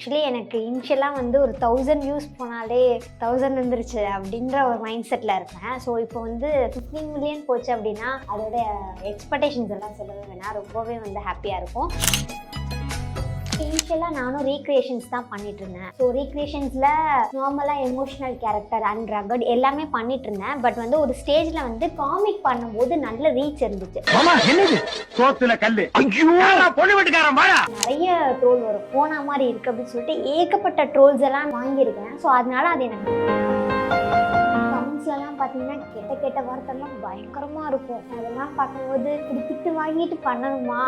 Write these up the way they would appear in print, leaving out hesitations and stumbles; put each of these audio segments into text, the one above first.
Actually எனக்கு இனிஷியலாக வந்து ஒரு 1000 வியூஸ் போனாலே 1000 வந்துருச்சு அப்படின்ற ஒரு மைண்ட் செட்டில் இருப்பேன். ஸோ இப்போ வந்து 15 மில்லியன் போச்சு அப்படின்னா அதோட எக்ஸ்பெக்டேஷன்ஸ் எல்லாம் சொல்லவே வேணாம், ரொம்பவே வந்து ஹாப்பியாக இருக்கும். இனிஷியலாக நானும் ரீக்ரியேஷன்ஸ் தான் பண்ணிட்டு இருந்தேன். ஸோ ரீக்ரியேஷன்ஸில் நார்மலாக எமோஷ்னல் கேரக்டர் அண்ட் ரகட் எல்லாமே பண்ணிட்டு இருந்தேன். பட் வந்து ஒரு ஸ்டேஜில் வந்து காமிக் பண்ணும்போது நல்ல ரீச் இருந்துச்சு. நிறைய ட்ரோல் வரும், போன மாதிரி இருக்கு அப்படின்னு சொல்லிட்டு ஏகப்பட்ட ட்ரோல்ஸ் எல்லாம் வாங்கியிருக்கேன். ஸோ அதனால அது எனக்கு கமெண்ட்ஸ்லாம் பார்த்தீங்கன்னா கெட்ட கெட்ட வார்த்தைலாம் பயங்கரமாக இருக்கும். அதெல்லாம் பார்க்கும்போது இப்படி திட்டு வாங்கிட்டு பண்ணணுமா.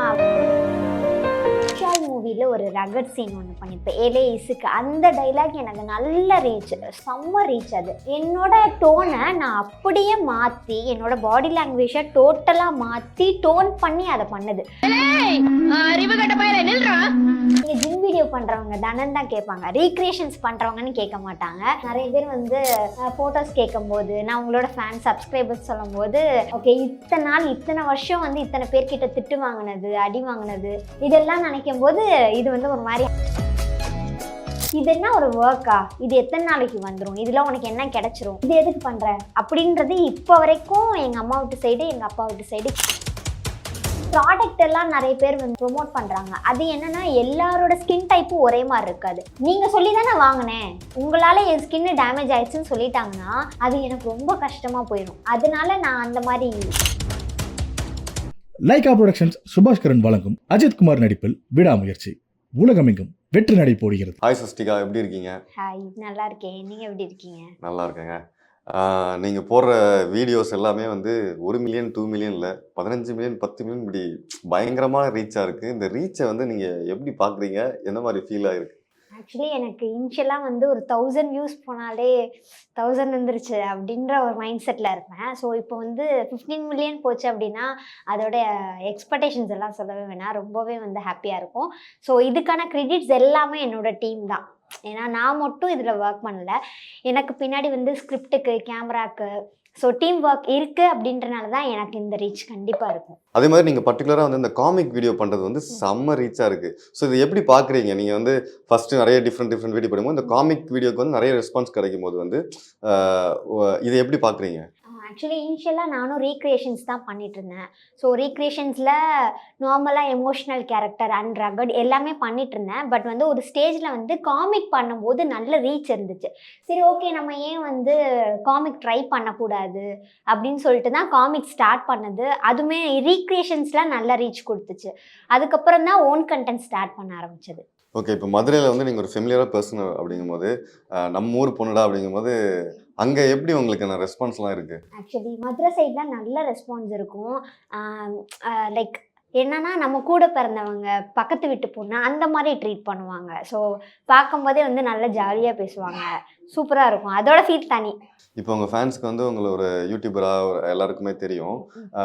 விஷால் மூவியில் ஒரு ரகட் சீன் ஒன்று பண்ணியிருப்பேன், ஏலே இசுக்கு. அந்த டைலாக் எனக்கு நல்ல ரீச், செம்ம ரீச். அது என்னோட டோனை நான் அப்படியே மாற்றி, என்னோட பாடி லாங்குவேஜை டோட்டலாக மாற்றி டோன் பண்ணி அதை பண்ணுது. நீங்கள் ஜிம் வீடியோ பண்ணுறவங்க தானே தான் கேட்பாங்க, ரீக்ரியேஷன்ஸ் பண்ணுறவங்கன்னு கேட்க மாட்டாங்க. நிறைய பேர் வந்து ஃபோட்டோஸ் கேட்கும்போது நான் உங்களோட ஃபேன் சப்ஸ்கிரைபர்ஸ் சொல்லும் போது ஓகே இத்தனை நாள் இத்தனை வருஷம் வந்து இத்தனை பேர்கிட்ட திட்டு வாங்கினது, அடி வாங்கினது, இதெல்லாம் நினைக்கும் போது இது வந்து ஒரு மாதிரி, இது என்ன ஒரு ஒர்க்கா, இது எத்தனை நாளைக்கு வந்துடும், இதில் உனக்கு என்ன கிடைச்சிரும், இது எதுக்கு பண்ணுற அப்படின்றது இப்போ வரைக்கும் எங்கள் அம்மா வீட்டு சைடு எங்கள் அப்பா வீட்டு சைடு. ப்ராடக்ட் எல்லாம் நிறைய பேர் வந்து ப்ரொமோட் பண்ணுறாங்க. அது என்னன்னா எல்லாரோட ஸ்கின் டைப்பும் ஒரே மாதிரி இருக்காது. நீங்கள் சொல்லி தானே வாங்கினேன், உங்களால் என் ஸ்கின்னு டேமேஜ் ஆயிடுச்சுன்னு சொல்லிட்டாங்கன்னா அது எனக்கு ரொம்ப கஷ்டமாக போயிடும். அதனால நான் அந்த மாதிரி. லைகா புரொடக்ஷன்ஸ் சுபாஷ்கரன் வழங்கும் அஜித் குமார் நடிப்பில் விடாமுயற்சி உலகமெங்கும் வெற்றி நடை போடுகிறது. ஹாய் சஷ்டிகா, எப்படி இருக்கீங்க? ஹாய், நல்லா இருக்கேன். நீங்கள் எப்படி இருக்கீங்க? நல்லா இருக்கேங்க. நீங்கள் போடுற வீடியோஸ் எல்லாமே வந்து 1 மில்லியன் 2 மில்லியன் இல்லை, 15 மில்லியன் 10 மில்லியன் இப்படி பயங்கரமான ரீச்சாக இருக்குது. இந்த ரீச்சை வந்து நீங்கள் எப்படி பார்க்குறீங்க, என்ன மாதிரி ஃபீல் ஆகிருக்கு? ஆக்சுவலி எனக்கு இனிஷியலாக வந்து ஒரு 1000 வியூஸ் போனாலே 1000 வந்துருச்சு அப்படின்ற ஒரு மைண்ட் செட்டில் இருப்பேன். ஸோ இப்போ வந்து 15 மில்லியன் போச்சு அப்படின்னா அதோட எக்ஸ்பெக்டேஷன்ஸ் எல்லாம் சொல்லவே வேணாம், ரொம்பவே வந்து ஹாப்பியாக இருக்கும். ஸோ இதுக்கான கிரெடிட்ஸ் எல்லாமே என்னோட டீம் தான். ஏன்னா நான் மட்டும் இதில் ஒர்க் பண்ணல, எனக்கு பின்னாடி வந்து ஸ்கிரிப்டுக்கு, கேமராக்கு, ஸோ டீம் ஒர்க் இருக்குது அப்படின்றனால தான் எனக்கு இந்த ரீச் கண்டிப்பாக இருக்கும். அதே மாதிரி நீங்கள் பர்டிகுலராக வந்து இந்த காமிக் வீடியோ பண்ணுறது வந்து செம்ம ரீச்சாக இருக்குது. ஸோ இது எப்படி பார்க்குறீங்க? நீங்கள் வந்து ஃபஸ்ட்டு நிறைய டிஃப்ரெண்ட் வீடியோ பண்ணும்போது இந்த காமிக் வீடியோக்கு வந்து நிறைய ரெஸ்பான்ஸ் கிடைக்கும் போது வந்து இதை எப்படி பார்க்குறீங்க? ஆக்சுவலி இனிஷியலாக நானும் ரீக்ரியேஷன்ஸ் தான் பண்ணிட்டு இருந்தேன். ஸோ ரீக்ரியேஷன்ஸில் நார்மலாக எமோஷ்னல் கேரக்டர் அண்ட் ரகட் எல்லாமே பண்ணிட்டு இருந்தேன். பட் வந்து ஒரு ஸ்டேஜில் வந்து காமிக் பண்ணும்போது நல்ல ரீச் இருந்துச்சு. சரி ஓகே, நம்ம ஏன் வந்து காமிக் ட்ரை பண்ணக்கூடாது அப்படின்னு சொல்லிட்டு தான் காமிக் ஸ்டார்ட் பண்ணது. அதுவுமே ரீக்ரியேஷன்ஸில் நல்ல ரீச் கொடுத்துச்சு. அதுக்கப்புறம் தான் ஓன் கண்டென்ட் ஸ்டார்ட் பண்ண ஆரம்பிச்சது. ஓகே, இப்போ மதுரையில் வந்து நீங்கள் ஒரு ஃபெமிலியராக பர்சன் அப்படிங்கும்போது, நம்ம ஊர் பொண்ணுடா அப்படிங்கும்போது அங்கே எப்படி உங்களுக்கு ரெஸ்பான்ஸ்லாம் இருக்குது? ஆக்சுவலி மதுரை சைடில் நல்ல ரெஸ்பான்ஸ் இருக்கும். லைக் என்னன்னா நம்ம கூட பிறந்தவங்க, பக்கத்து வீட்டு பொண்ணு அந்த மாதிரி ட்ரீட் பண்ணுவாங்க. ஸோ பார்க்கும்போதே வந்து நல்ல ஜாலியாக பேசுவாங்க, சூப்பராக இருக்கும். அதோட ஃபீல் தனி. இப்போ உங்கள் ஃபேன்ஸ்க்கு வந்து உங்களை ஒரு யூடியூபராக எல்லாருக்குமே தெரியும்.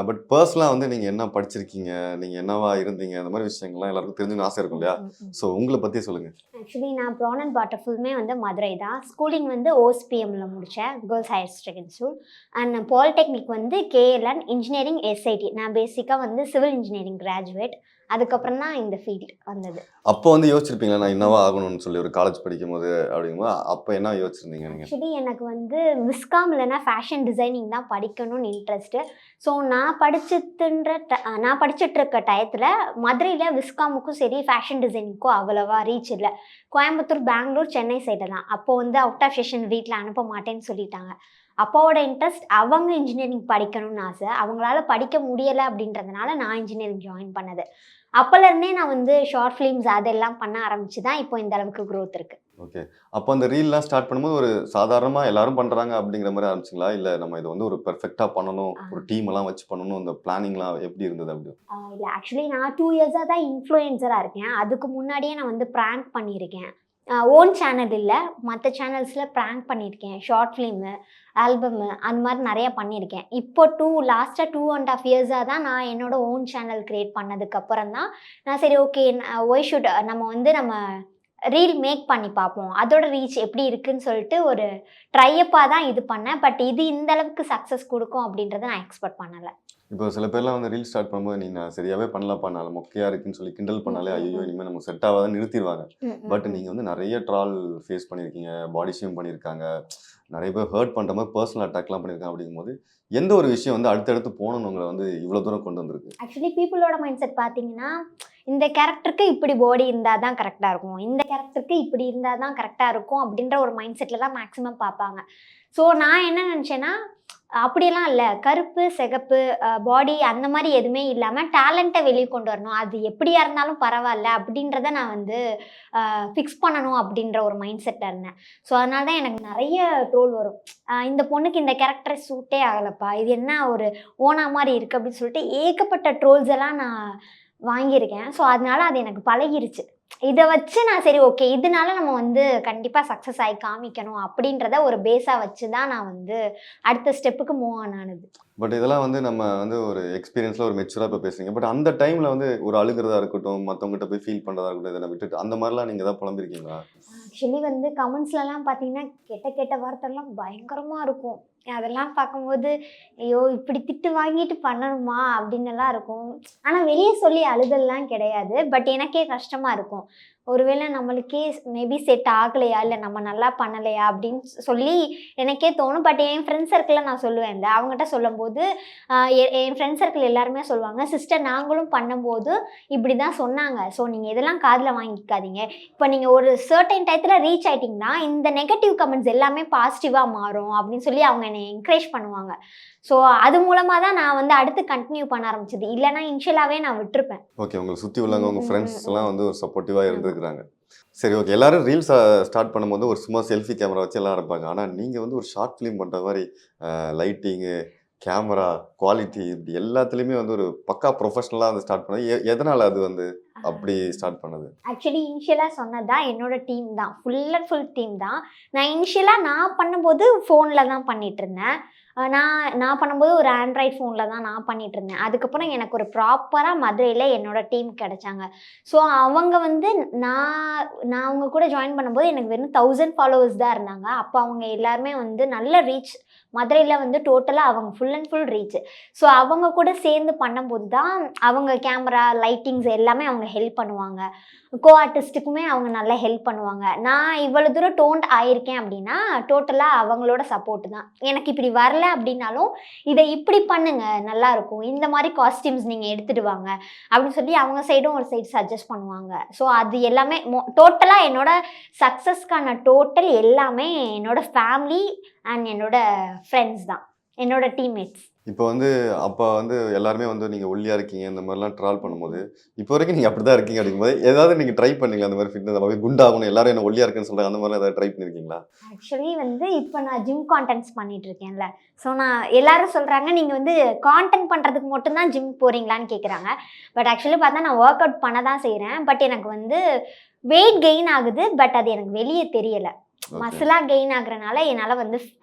பட் பர்சனலாக வந்து நீங்கள் என்ன படிச்சிருக்கீங்க, நீங்கள் என்னவா இருந்தீங்க, அந்த மாதிரி விஷயங்கள்லாம் எல்லாருக்கும் தெரிஞ்சுன்னு ஆசை இருக்கும் இல்லையா? ஸோ உங்களை பற்றி சொல்லுங்கள். ஆக்சுவலி நான் ப்ரான் அண்ட் பாட்டர் ஃபுல்லுமே வந்து மதுரை தான். ஸ்கூலிங் வந்து ஓஎஸ்பிஎம்மில் முடித்தேன், girls higher secondary school. And polytechnic வந்து கேஎல்என், இன்ஜினியரிங் எஸ்ஐடி. நான் பேசிக்காக வந்து சிவில் இன்ஜினியரிங் கிராஜுவேட். அதுக்கப்புறம் தான் இந்த ஃபீல்டு வந்தது. அப்போ வந்து யோசிச்சிருப்பீங்களா நான் என்னவா ஆகணும்னு சொல்லி ஒரு காலேஜ் படிக்கும் போது அப்படிங்கும்போது? அப்போ என்ன யோசிச்சிருந்தீங்க நீங்கள்? ஆக்சுவலி எனக்கு வந்து விஸ்காம் இல்லைன்னா ஃபேஷன் டிசைனிங் தான் படிக்கணும்னு இன்ட்ரெஸ்ட்டு. ஸோ நான் படிச்சுட்டு இருக்க டயத்தில் மதுரையில் விஸ்காமுக்கும் சரி ஃபேஷன் டிசைனிங்க்கும் அவ்வளோவா ரீச் இல்லை. கோயம்புத்தூர், பெங்களூர், சென்னை சைடில் தான். அப்போது வந்து அவுட் ஆஃப் ஸ்டேஷன் வீட்டில் அனுப்ப மாட்டேன்னு சொல்லிட்டாங்க. அப்பாவோட இன்ட்ரெஸ்ட், அவங்க இன்ஜினியரிங் படிக்கணும்னு ஆசை, அவங்களால படிக்க முடியலை அப்படின்றதுனால நான் இன்ஜினியரிங் ஜாயின் பண்ணது. அப்போலேருந்தே நான் வந்து ஷார்ட் ஃபிலிம்ஸ் அதெல்லாம் பண்ண ஆரம்பிச்சு தான் இப்போ இந்த அளவுக்கு க்ரோத் இருக்குது. ஓகே, அப்போ அந்த ரீல்லாம் ஸ்டார்ட் பண்ணும்போது ஒரு சாதாரணமாக எல்லாரும் பண்ணுறாங்க அப்படிங்கிற மாதிரி ஆரம்பிச்சிங்களா? இல்லை நம்ம இது வந்து ஒரு பெர்ஃபெக்டாக பண்ணணும், ஒரு டீம் எல்லாம் வச்சு பண்ணணும், இந்த பிளானிங்லாம் எப்படி இருந்தது? அப்படி இல்லை, ஆக்சுவலி நான் 2 இயர்ஸாக தான் இன்ஃப்ளூயன்சராக இருக்கேன். அதுக்கு முன்னாடியே நான் வந்து ப்ராங்க் பண்ணியிருக்கேன். ஓன் சேனல் இல்லை, மற்ற சேனல்ஸில் ப்ராங்க் பண்ணியிருக்கேன். ஷார்ட் ஃபிலிமு, ஆல்பமு அந்த மாதிரி நிறையா பண்ணியிருக்கேன். இப்போ லாஸ்ட்டாக 2.5 இயர்ஸாக தான் நான் என்னோடய ஓன் சேனல் க்ரியேட் பண்ணதுக்கப்புறம் தான் நான் சரி ஓகே ஒய் ஷுட் நம்ம ரீல் மேக் பண்ணி பார்ப்போம், அதோட ரீச் எப்படி இருக்குன்னு சொல்லிட்டு ஒரு ட்ரையப்பாக தான் இது பண்ணேன். பட் இது இந்த அளவுக்கு சக்ஸஸ் கொடுக்கும் அப்படின்றத நான் எக்ஸ்பெக்ட் பண்ணலை. இப்போ சில பேர்லாம் வந்து ரீல் ஸ்டார்ட் பண்ணும்போது நீ நான் சரியாவே பண்ணலப்பா நான் மொக்கையா இருக்குன்னு சொல்லி கிண்டல் பண்ணாலே ஐயோ இனிமேல் நமக்கு செட் ஆகாதான் நிறுத்திடுவாங்க. பட் நீங்கள் வந்து நிறைய ட்ரால் ஃபேஸ் பண்ணியிருக்கீங்க, பாடி ஷேம் பண்ணியிருக்காங்க, நிறைய பேர் ஹர்ட் பண்ணுற மாதிரி பர்சனல் அட்டாக்லாம் பண்ணியிருக்காங்க. அப்படிங்கும்போது எந்த ஒரு விஷயம் வந்து அடுத்தடுத்து போகணுன்னு உங்களை வந்து இவ்வளோ தூரம் கொண்டு வந்திருக்கு? ஆக்சுவலி பீப்புளோட மைண்ட் செட் பார்த்தீங்கன்னா, இந்த கேரக்டருக்கு இப்படி பாடி இருந்தால் தான் கரெக்டாக இருக்கும், இந்த கேரக்டருக்கு இப்படி இருந்தால் தான் கரெக்டாக இருக்கும் அப்படின்ற ஒரு மைண்ட் செட்டில் தான் மேக்ஸிமம் பார்ப்பாங்க. ஸோ நான் என்ன நினச்சேன்னா, அப்படியெல்லாம் இல்லை, கருப்பு சிகப்பு பாடி அந்த மாதிரி எதுவுமே இல்லாமல் டேலண்ட்டை வெளியே கொண்டு வரணும், அது எப்படியா இருந்தாலும் பரவாயில்ல அப்படின்றத நான் வந்து ஃபிக்ஸ் பண்ணணும் அப்படின்ற ஒரு மைண்ட் செட்டில் இருந்தேன். ஸோ அதனால தான் எனக்கு நிறைய ட்ரோல் வரும். இந்த பொண்ணுக்கு இந்த கேரக்டர் சூட்டே ஆகலைப்பா, இது என்ன ஒரு ஓனா மாதிரி இருக்குது அப்படின்னு சொல்லிட்டு ஏகப்பட்ட ட்ரோல்ஸ் எல்லாம் நான் வாங்கியிருக்கேன். ஸோ அதனால அது எனக்கு பழகிருச்சு. இதை வச்சு நான் சரி ஓகே இதனால நம்ம வந்து கண்டிப்பாக சக்ஸஸ் ஆகி காமிக்கணும் அப்படின்றத ஒரு பேஸாக வச்சு தான் நான் வந்து அடுத்த ஸ்டெப்புக்கு மூவ் ஆனது. பட் இதெல்லாம் வந்து நம்ம வந்து ஒரு எக்ஸ்பீரியன்ஸில் ஒரு மெச்சூராக இப்போ பேசுறீங்க. பட் அந்த டைமில் வந்து ஒரு அழுகிறதா இருக்கட்டும், மற்றவங்ககிட்ட போய் ஃபீல் பண்ணுறதா இருக்கட்டும், இதெல்லாம் விட்டுட்டு அந்த மாதிரிலாம் நீங்கள் தான் புலம்பிருக்கீங்களா? ஆக்சுவலி வந்து கமெண்ட்ஸ்லலாம் பார்த்தீங்கன்னா கெட்ட கெட்ட வார்த்தைலாம் பயங்கரமாக இருக்கும். அதெல்லாம் பார்க்கும்போது ஐயோ இப்படி திட்டு வாங்கிட்டு பண்ணணுமா அப்படின்னுலாம் இருக்கும். ஆனால் வெளியே சொல்லி அழுதல்லாம் கிடையாது. பட் எனக்கே கஷ்டமாக இருக்கும். ஒருவேளை நம்மளுக்கே மேபி செட் ஆகலையா, இல்லை நம்ம நல்லா பண்ணலையா அப்படின்னு சொல்லி எனக்கே தோணும். பட் என் ஃப்ரெண்ட்ஸ் சர்க்கிளில் நான் சொல்லுவேன், இந்த அவங்ககிட்ட சொல்லும்போது என் ஃப்ரெண்ட்ஸ் சர்க்கிள் எல்லாருமே சொல்லுவாங்க, சிஸ்டர் நாங்களும் பண்ணும்போது இப்படி தான் சொன்னாங்க, ஸோ நீங்கள் இதெல்லாம் காதில் வாங்கிக்காதீங்க, இப்போ நீங்கள் ஒரு சர்டைன் டயத்தில் ரீச் ஆகிட்டிங்கன்னா இந்த நெகட்டிவ் கமெண்ட்ஸ் எல்லாமே பாசிட்டிவாக மாறும் அப்படின்னு சொல்லி அவங்க என்னை என்கரேஜ் பண்ணுவாங்க. ஸோ அது மூலமாக தான் நான் வந்து அடுத்து கண்டினியூ பண்ண ஆரம்பிச்சது. இல்லைனா இனிஷியலாகவே நான் விட்டுருப்பேன். ஓகே, உங்களை சுற்றி உள்ளவங்க உங்கள் ஃப்ரெண்ட்ஸ் எல்லாம் வந்து ஒரு சப்போர்ட்டிவாக இருந்துருக்குறாங்க. சரி, ஓகே. எல்லாரும் ரீல்ஸ் ஸ்டார்ட் பண்ணும்போது ஒரு சும்மா செல்ஃபி கேமரா வச்சு எல்லாம் இருப்பாங்க. ஆனால் நீங்கள் வந்து ஒரு ஷார்ட் ஃபிலிம் பண்ணுற மாதிரி லைட்டிங்கு, கேமரா குவாலிட்டி இப்படி எல்லாத்துலேயுமே வந்து ஒரு பக்கா ப்ரொஃபஷனலாக வந்து ஸ்டார்ட் பண்ணது எதனால் அது வந்து அப்படி ஸ்டார்ட் பண்ணது? ஆக்சுவலி இனிஷியலாக சொன்னது தான் என்னோட டீம் தான், ஃபுல் அண்ட் ஃபுல் டீம் தான். நான் இனிஷியலாக நான் பண்ணும்போது ஃபோனில் தான் பண்ணிகிட்டு இருந்தேன். நான் பண்ணும்போது ஒரு ஆண்ட்ராய்ட் ஃபோனில் தான் நான் பண்ணிகிட்டு இருந்தேன். அதுக்கப்புறம் எனக்கு ஒரு ப்ராப்பராக மதுரையில் என்னோட டீம் கிடச்சாங்க. ஸோ அவங்க வந்து நான் அவங்க கூட ஜாயின் பண்ணும்போது எனக்கு வெறும் 1000 ஃபாலோவர்ஸ் தான் இருந்தாங்க. அப்போ அவங்க எல்லாருமே வந்து நல்ல ரீச், மதுரையில் வந்து டோட்டலாக அவங்க full and full reach. So அவங்க கூட சேர்ந்து பண்ணும்போது தான் அவங்க கேமரா லைட்டிங்ஸ் எல்லாமே அவங்க ஹெல்ப் பண்ணுவாங்க. கோ ஆர்டிஸ்ட்டுக்குமே அவங்க நல்லா ஹெல்ப் பண்ணுவாங்க. நான் இவ்வளோ தூரம் டோன்ட் ஆயிருக்கேன் அப்படின்னா டோட்டலாக அவங்களோட சப்போர்ட் தான். எனக்கு இப்படி வரல அப்படின்னாலும் இதை இப்படி பண்ணுங்க நல்லாயிருக்கும், இந்த மாதிரி காஸ்டியூம்ஸ் நீங்கள் எடுத்துகிட்டு வாங்க அப்படின்னு சொல்லி அவங்க சைடும் ஒரு சைடு சஜஸ்ட் பண்ணுவாங்க. ஸோ அது எல்லாமே டோட்டலாக என்னோட சக்ஸஸ்க்கான டோட்டல் எல்லாமே என்னோட ஃபேமிலி அண்ட் என்னோட ஃப்ரெண்ட்ஸ் தான், என்னோட டீம்மேட்ஸ். இப்போ வந்து அப்போ வந்து எல்லாருமே வந்து நீங்கள் ஒல்லியாக இருக்கீங்க இந்த மாதிரிலாம் ட்ரால் பண்ணும்போது, இப்போ வரைக்கும் நீங்கள் அப்படி தான் இருக்கீங்க அப்படிங்கும்போது ஏதாவது நீங்கள் ட்ரை பண்ணீங்களா? அந்த மாதிரி ஃபிட்னஸ் அப்போ குண்டாகணும் எல்லாரும் என்ன ஒல்லியாக இருக்குன்னு சொல்கிறாங்க, அந்த மாதிரிலாம் ஏதாவது ட்ரை பண்ணியிருக்கீங்களா? ஆக்சுவலி வந்து இப்போ நான் ஜிம் கான்டென்ட்ஸ் பண்ணிட்டு இருக்கேன்ல, ஸோ நான் எல்லாரும் சொல்கிறாங்க நீங்கள் வந்து கான்டென்ட் பண்ணுறதுக்கு மட்டும்தான் ஜிம் போகிறீங்களான்னு கேட்குறாங்க. பட் ஆக்சுவலி பார்த்தா நான் ஒர்க் அவுட் பண்ண தான் செய்கிறேன். பட் எனக்கு வந்து வெயிட் கெயின் ஆகுது, பட் அது எனக்கு வெளியே தெரியலை. மசிலாக கெயின் ஆகுறனால என்னால் வந்து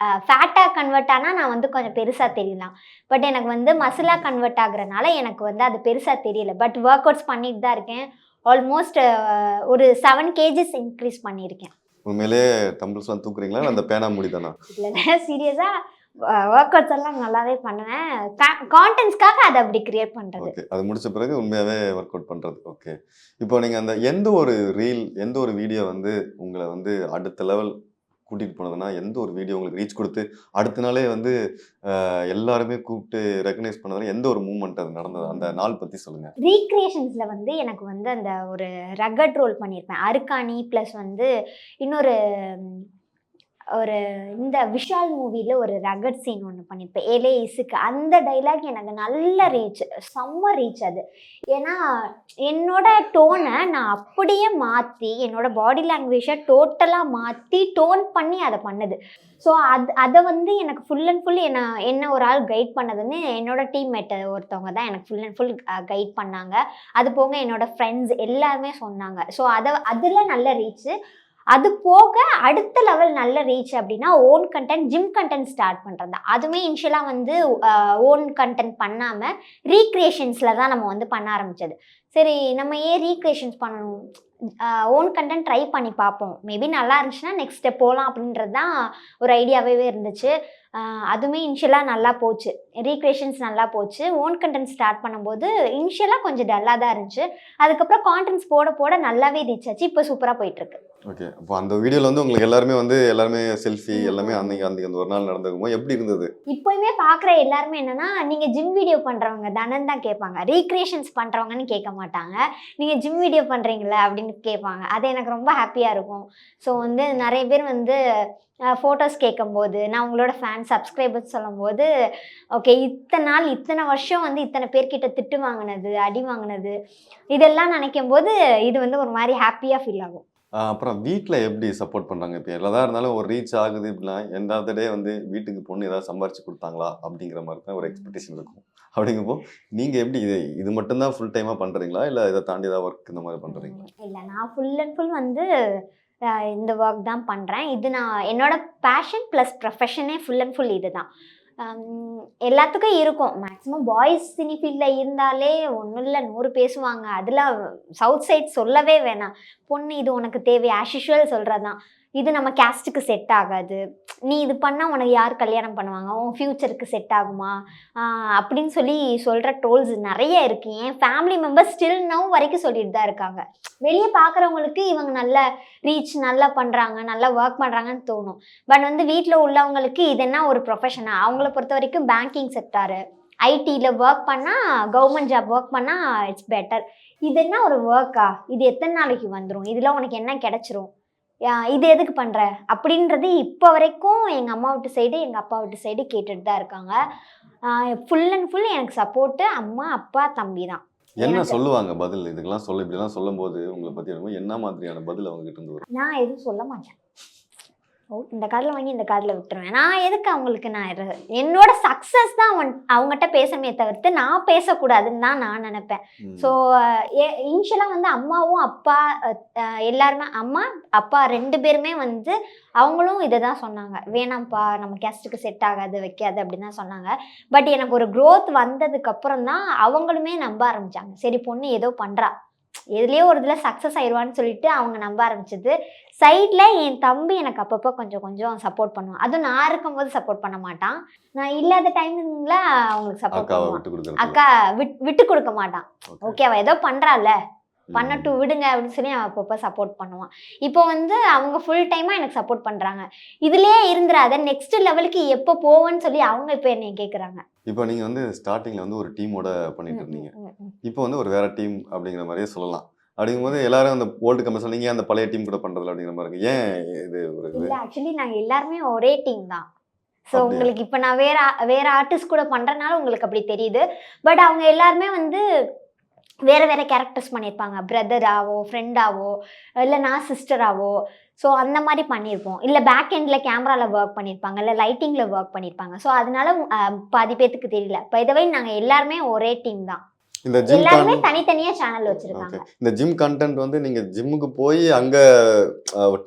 ஃபேட்டாக கன்வெர்ட் ஆனால் நான் வந்து கொஞ்சம் பெருசாக தெரியலாம். பட் எனக்கு வந்து மசிலாக கன்வெர்ட் ஆகுறனால எனக்கு வந்து அது பெருசாக தெரியல. பட் ஒர்க் அவுட்ஸ் பண்ணிட்டு தான் இருக்கேன். ஆல்மோஸ்ட் ஒரு 7 kgs இன்க்ரீஸ் பண்ணியிருக்கேன். உண்மையிலே டம்பிள்ஸ்லாம் தூக்குறீங்களா? அந்த பேனா முடி தானா? இல்லை, சீரியஸாக ஒர்க் அவுட்ஸ் எல்லாம் நல்லாவே பண்ணுவேன். கான்டென்ட்ஸ்க்காக அதை அப்படி கிரியேட் பண்ணுறது. ஓகே, அது முடிச்ச பிறகு உண்மையாகவே ஒர்க் அவுட் பண்ணுறது. ஓகே, இப்போ நீங்கள் அந்த எந்த ஒரு ரீல் எந்த ஒரு வீடியோ வந்து உங்களை வந்து அடுத்த லெவல் கூட்டிகிட்டு போனதுன்னா, எந்த ஒரு வீடியோ உங்களுக்கு ரீச் கொடுத்து அடுத்த நாளே வந்து எல்லாருமே கூப்பிட்டு ரெக்கக்னைஸ் பண்ணதுன்னா எந்த ஒரு மூமெண்ட் அது நடந்தது? அந்த நாள் பற்றி சொல்லுங்கள். ரீக்ரியேஷன்ஸில் வந்து எனக்கு வந்து அந்த ஒரு ரகட் ரோல் பண்ணியிருப்பேன். அருக்காணி ப்ளஸ் வந்து இன்னொரு இந்த விஷால் மூவியில் ஒரு ரகட் சீன் ஒன்று பண்ணியிருப்பேன், ஏலே இசுக்கு. அந்த டைலாக் எனக்கு நல்ல ரீச், செம்ம ரீச் அது. ஏன்னா என்னோட டோனை நான் அப்படியே மாற்றி என்னோட பாடி லாங்குவேஜை டோட்டலாக மாற்றி டோன் பண்ணி அதை பண்ணுது. ஸோ அதை வந்து எனக்கு ஃபுல் அண்ட் ஃபுல் என்ன ஒரு ஆள் கைட் பண்ணதுன்னு என்னோட டீம்மேட் ஒருத்தவங்க தான் எனக்கு ஃபுல் அண்ட் ஃபுல் கைட் பண்ணாங்க. அது போக என்னோட ஃப்ரெண்ட்ஸ் எல்லாருமே சொன்னாங்க. ஸோ அதில் நல்ல ரீச்சு. அது போக அடுத்த லெவல் நல்ல ரீச் அப்படின்னா own content, gym content start பண்ணுறது தான். அதுவுமே இனிஷியலாக வந்து ஓன் கண்டென்ட் பண்ணாமல் ரீக்ரியேஷன்ஸில் தான் நம்ம வந்து பண்ண ஆரம்பித்தது. சரி நம்ம ஏன் ரீக்ரியேஷன்ஸ் பண்ணணும், ஓன் கண்டென்ட் ட்ரை பண்ணி பார்ப்போம், மேபி நல்லா இருந்துச்சுன்னா நெக்ஸ்ட் ஸ்டெப் போகலாம் அப்படின்றது தான் ஒரு ஐடியாவே இருந்துச்சு. அதுவுமே இனிஷியலாக நல்லா போச்சு, ரீக்ரியேஷன்ஸ் நல்லா போச்சு. ஓன் கண்டென்ட் ஸ்டார்ட் பண்ணும்போது இனிஷியலாக கொஞ்சம் டல்லாக தான் இருந்துச்சு. அதுக்கப்புறம் கான்டென்ட்ஸ் போட போட நல்லாவே ரீச் ஆச்சு. இப்போ சூப்பராக போயிட்டுருக்கு. ஓகே. அப்போ அந்த வீடியோவில் வந்து உங்களுக்கு எல்லாருமே செல்ஃபி எல்லாமே அன்னைக்கு அந்த ஒரு நாள் நடந்துக்குமோ எப்படி இருந்தது? இப்போயுமே பார்க்குற எல்லாருமே என்னன்னா, நீங்கள் ஜிம் வீடியோ பண்ணுறவங்க தானேன்னு தான் கேட்பாங்க. ரீக்ரியேஷன்ஸ் பண்ணுறவங்கன்னு கேட்க மாட்டாங்க. நீங்கள் ஜிம் வீடியோ பண்ணுறீங்களா அப்படின்னு கேட்பாங்க. அது எனக்கு ரொம்ப ஹாப்பியாக இருக்கும். ஸோ வந்து நிறைய பேர் வந்து ஃபோட்டோஸ் கேட்கும்போது, நான் உங்களோட சப்ஸ்கிரைபர்ஸ் சொல்லும்போது, ஓகே இத்தனை நாள் இத்தனை வருஷம் வந்து இத்தனை பேர்கிட்ட திட்டு வாங்கினது, அடி வாங்கினது, இதெல்லாம் நினைக்கும் போது இது வந்து ஒரு மாதிரி ஹாப்பியாக ஃபீல் ஆகும். அப்புறம் வீட்டில் எப்படி சப்போர்ட் பண்ணுறாங்க? இப்போ எல்லாம் இருந்தாலும் ஒரு ரீச் ஆகுது அப்படின்னா எந்த ஆஃப் த டே வந்து வீட்டுக்கு பொண்ணு ஏதாவது சம்பாரிச்சு கொடுத்தாங்களா அப்படிங்கிற மாதிரி தான் ஒரு எக்ஸ்பெக்டேஷன் இருக்கும். அப்படிங்கப்போ நீங்கள் எப்படி இது மட்டும்தான் ஃபுல் டைமாக பண்ணுறீங்களா, இல்லை இதை தாண்டி ஏதாவது ஒர்க் இந்த மாதிரி பண்ணுறீங்களா? இல்லை, நான் ஃபுல் அண்ட் ஃபுல் வந்து இந்த ஒர்க் தான் பண்ணுறேன். இது நான் என்னோட பேஷன் ப்ளஸ் ப்ரொஃபஷனே ஃபுல் அண்ட் ஃபுல் இது தான். எல்லாத்துக்கும் இருக்கும். மேக்ஸிமம் பாய்ஸ் சினி ஃபீல்டில் இருந்தாலே ஒன்றும் இல்லை 100 பேசுவாங்க. அதில் சவுத் சைட் சொல்லவே வேணாம். பொண்ணு இது உனக்கு தேவை, ஆஸ் யூஷுவல் சொல்கிறது தான். இது நம்ம கேஸ்ட்டுக்கு செட் ஆகாது, நீ இது பண்ணால் உனக்கு யார் கல்யாணம் பண்ணுவாங்க, உன் ஃப்யூச்சருக்கு செட் ஆகுமா அப்படின்னு சொல்லி சொல்கிற ட்ரோல்ஸ் நிறைய இருக்குது. என் ஃபேமிலி மெம்பர்ஸ் ஸ்டில் நவ் வரைக்கும் சொல்லிட்டு தான் இருக்காங்க. வெளியே பார்க்குறவங்களுக்கு இவங்க நல்ல ரீச் நல்லா பண்ணுறாங்க, நல்லா ஒர்க் பண்ணுறாங்கன்னு தோணும். பட் வந்து வீட்டில் உள்ளவங்களுக்கு இது என்ன ஒரு ப்ரொஃபஷனாக, அவங்கள பொறுத்த வரைக்கும் பேங்கிங் செக்டாரு, ஐடியில் ஒர்க் பண்ணால், கவர்மெண்ட் ஜாப் ஒர்க் பண்ணால் இட்ஸ் பெட்டர். இது என்ன ஒரு ஒர்க்கா, இது எத்தனை நாளைக்கு வந்துடும், இதில் உனக்கு என்ன கிடச்சிரும், இது எதுக்கு பண்ணுற அப்படின்றது இப்போ வரைக்கும் எங்கள் அம்மா வீட்டு சைடு எங்கள் அப்பா வீட்டு சைடு கேட்டுட்டு தான் இருக்காங்க. ஃபுல் அண்ட் ஃபுல் எனக்கு சப்போர்ட்டு அம்மா அப்பா தம்பி தான். என்ன சொல்லுவாங்க பதில்? இதுக்கெல்லாம் இப்படிலாம் சொல்லும்போது உங்களை பற்றி என்ன மாதிரியான பதில் அவங்க கிட்ட இருந்து வரும்? நான் எதுவும் சொல்ல மாட்டேன். இந்த காதில் வாங்கி இந்த காதில் விட்டுருவேன். நான் எதுக்கு அவங்களுக்கு, என்னோட சக்ஸஸ் தான் அவங்ககிட்ட பேசமே தவிர்த்து நான் பேசக்கூடாதுன்னு தான் நான் நினைப்பேன். ஸோ இனிஷியலாக வந்து அம்மாவும் அப்பா எல்லாருமே, அம்மா அப்பா 2 பேருமே வந்து அவங்களும் இதை தான் சொன்னாங்க, வேணாம்ப்பா நம்ம கேஸ்ட்டுக்கு செட் ஆகாது வைக்காது அப்படின்னு தான் சொன்னாங்க. பட் எனக்கு ஒரு க்ரோத் வந்ததுக்கப்புறம் தான் அவங்களுமே நம்ப ஆரம்பித்தாங்க. சரி பொண்ணு ஏதோ பண்ணுறா, எதுலேயோ ஒரு இதில் சக்ஸஸ் ஆயிடுவான்னு சொல்லிட்டு அவங்க நம்ப ஆரம்பிச்சது. சைடில் என் தம்பி எனக்கு அப்பப்போ கொஞ்சம் சப்போர்ட் பண்ணுவான். அதுவும் நான் இருக்கும்போது சப்போர்ட் பண்ண மாட்டான், நான் இல்லாத டைமிங்கில் அவங்களுக்கு சப்போர்ட் பண்ணுவான். அக்கா விட்டு கொடுக்க மாட்டான். ஓகே அவள் ஏதோ பண்ணுறாள் பண்ணட்டும் விடுங்க அப்படின்னு சொல்லி அவன் அப்பப்போ சப்போர்ட் பண்ணுவான். இப்போ வந்து அவங்க ஃபுல் டைமாக எனக்கு சப்போர்ட் பண்ணுறாங்க. இதுலேயே இருந்துடாத, நெக்ஸ்ட் லெவலுக்கு எப்போ போவேன்னு சொல்லி அவங்க இப்போ என்னை கேட்குறாங்க. இப்போ நீங்கள் வந்து ஸ்டார்டிங்கில் வந்து ஒரு டீமோட பண்ணிட்டு இருந்தீங்க, இப்போ வந்து ஒரு வேற டீம் அப்படிங்கிற மாதிரியே சொல்லலாம். அப்படிங்கும்போது எல்லாரும் அந்த ஓல்டு கம்பெனி நீங்கள் அந்த பழைய டீம் கூட பண்ணுறதுல அப்படிங்கிற மாதிரி இருக்கு. ஏன் இது ஒரு இல்லை, ஆக்சுவலி நாங்கள் எல்லாருமே ஒரே டீம் தான். ஸோ உங்களுக்கு இப்போ நான் வேற ஆர்டிஸ்ட் கூட பண்ணுறதுனால உங்களுக்கு அப்படி தெரியுது. பட் அவங்க எல்லாருமே வந்து வேறு கேரக்டர்ஸ் பண்ணியிருப்பாங்க. பிரதராவோ ஃப்ரெண்டாவோ இல்லை நான் சிஸ்டராவோ. ஸோ அந்த மாதிரி பண்ணியிருப்போம். இல்லை பேக் எண்டில் கேமராவில் ஒர்க் பண்ணியிருப்பாங்க, இல்லை லைட்டிங்கில் ஒர்க் பண்ணியிருப்பாங்க. ஸோ அதனால பாதி பேத்துக்கு தெரியல. இப்போ இதுவே நாங்கள் எல்லாருமே ஒரே டீம் தான். இந்த ஜிம் எல்லாருமே தனித்தனியா சேனல் வச்சிருக்காங்க. இந்த ஜிம் கண்டென்ட் வந்து நீங்க ஜிம்முக்கு போய் அங்க